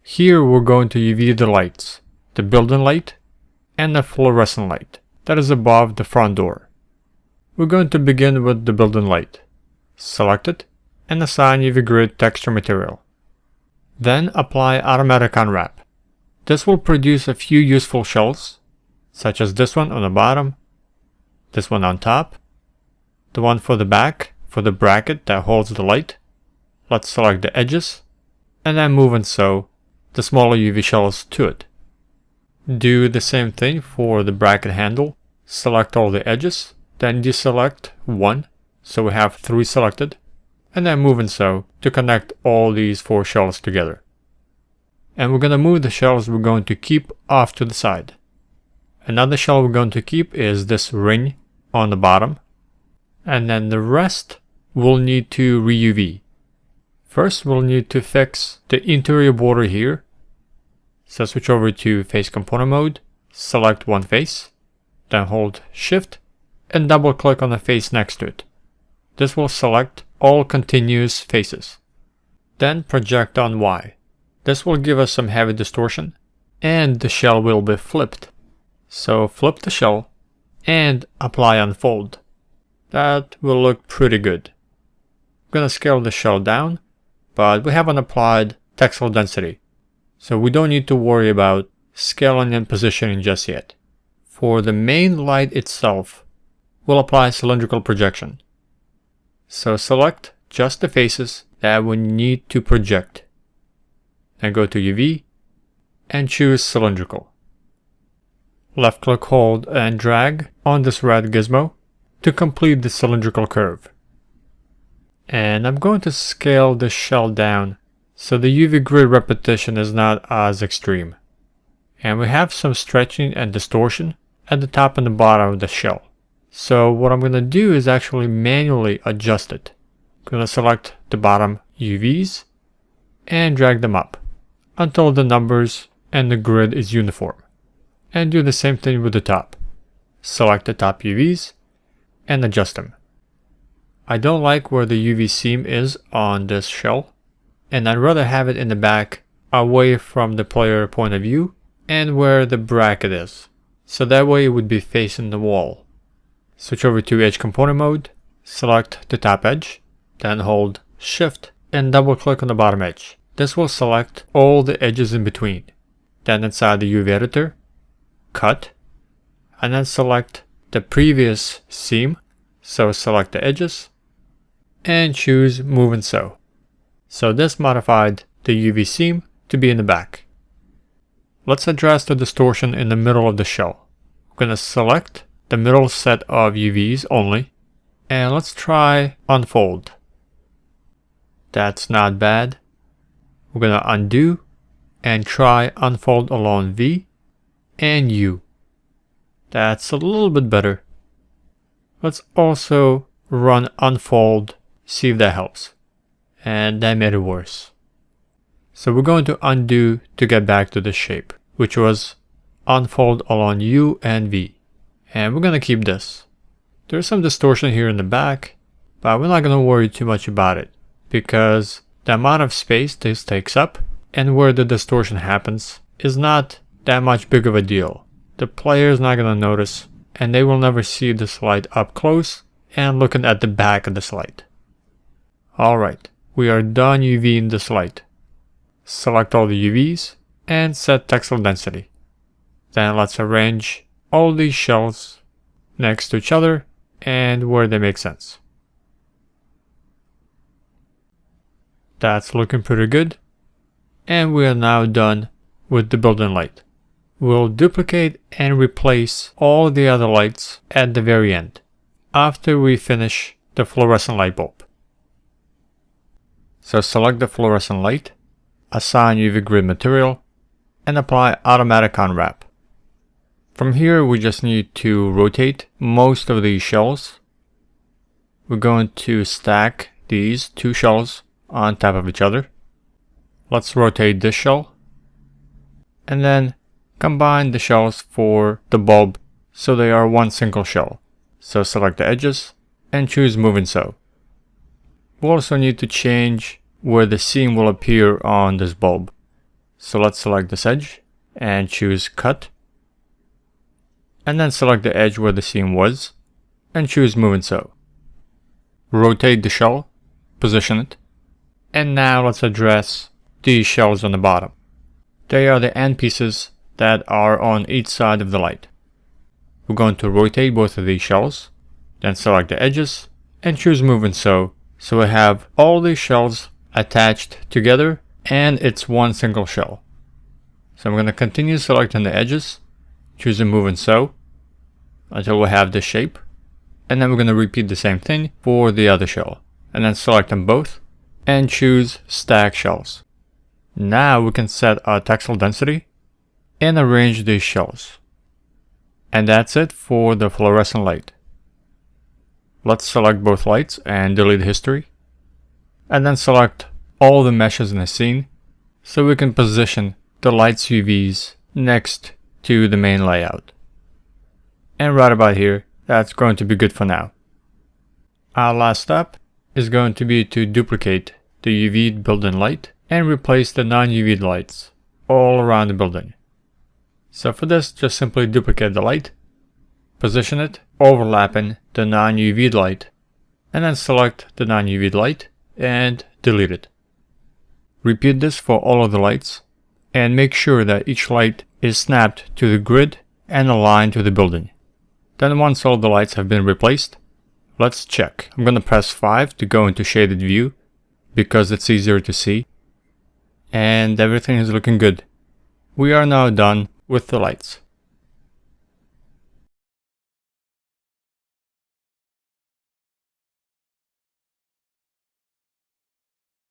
Here we're going to UV the lights, the building light and the fluorescent light that is above the front door. We're going to begin with the building light. Select it and assign UV grid texture material. Then apply automatic unwrap. This will produce a few useful shells, such as this one on the bottom, this one on top, the one for the back for the bracket that holds the light. Let's select the edges and then move and sew the smaller UV shells to it. Do the same thing for the bracket handle. Select all the edges, then deselect one, so we have 3 selected, and then move and sew to connect all these 4 shells together. And we're going to move the shells we're going to keep off to the side. Another shell we're going to keep is this ring on the bottom, and then the rest we'll need to re-UV. First we'll need to fix the interior border here. So switch over to face component mode, select one face, then hold shift and double click on the face next to it. This will select all continuous faces. Then project on Y. This will give us some heavy distortion and the shell will be flipped. So flip the shell and apply unfold. That will look pretty good. I'm gonna scale the shell down, but we haven't applied textile density, so we don't need to worry about scaling and positioning just yet. For the main light itself, we'll apply cylindrical projection. So select just the faces that we need to project. Then go to UV and choose cylindrical. Left click, hold and drag on this red gizmo to complete the cylindrical curve. And I'm going to scale the shell down so the UV grid repetition is not as extreme. And we have some stretching and distortion at the top and the bottom of the shell. So what I'm going to do is actually manually adjust it. I'm going to select the bottom UVs and drag them up until the numbers and the grid is uniform. And do the same thing with the top. Select the top UVs and adjust them. I don't like where the UV seam is on this shell, and I'd rather have it in the back away from the player point of view and where the bracket is. So that way it would be facing the wall. Switch over to edge component mode, select the top edge, then hold shift and double click on the bottom edge. This will select all the edges in between. Then inside the UV editor, cut, and then select the previous seam. So select the edges and choose move and sew. So this modified the UV seam to be in the back. Let's address the distortion in the middle of the shell. I'm going to select the middle set of UVs only, and let's try unfold. That's not bad. We're going to undo and try unfold along V and U. That's a little bit better. Let's also run unfold, see if that helps. And that made it worse. So we're going to undo to get back to the shape, which was unfold along U and V. And we're going to keep this. There's some distortion here in the back, but we're not going to worry too much about it because the amount of space this takes up and where the distortion happens is not that much big of a deal. The player is not going to notice, and they will never see the slide up close and looking at the back of the slide. Alright, we are done UVing the slide. Select all the UVs and set textile density. Then let's arrange all these shells next to each other and where they make sense. That's looking pretty good. And we are now done with the building light. We'll duplicate and replace all the other lights at the very end, after we finish the fluorescent light bulb. So select the fluorescent light, assign UV grid material, and apply automatic unwrap. From here we just need to rotate most of these shells. We're going to stack these 2 shells on top of each other. Let's rotate this shell, and then combine the shells for the bulb so they are one single shell. So select the edges and choose move and sew. We'll also need to change where the seam will appear on this bulb. So let's select this edge and choose cut. And then select the edge where the seam was and choose move and sew. Rotate the shell, position it. And now let's address these shells on the bottom. They are the end pieces that are on each side of the light. We're going to rotate both of these shells, then select the edges and choose move and sew. So we have all these shells attached together and it's one single shell. So I'm going to continue selecting the edges, choosing move and sew until we have this shape. And then we're going to repeat the same thing for the other shell. And then select them both and choose stack shells. Now we can set our textile density and arrange these shells. And that's it for the fluorescent light. Let's select both lights and delete history. And then select all the meshes in the scene so we can position the light's UVs next to the main layout. And right about here, that's going to be good for now. Our last step is going to be to duplicate the UV building light and replace the non-UV lights all around the building. So for this, just simply duplicate the light, position it overlapping the non-UV light, and then select the non-UV light and delete it. Repeat this for all of the lights and make sure that each light is snapped to the grid and aligned to the building. Then once all the lights have been replaced, let's check. I'm going to press 5 to go into shaded view because it's easier to see. And everything is looking good. We are now done with the lights.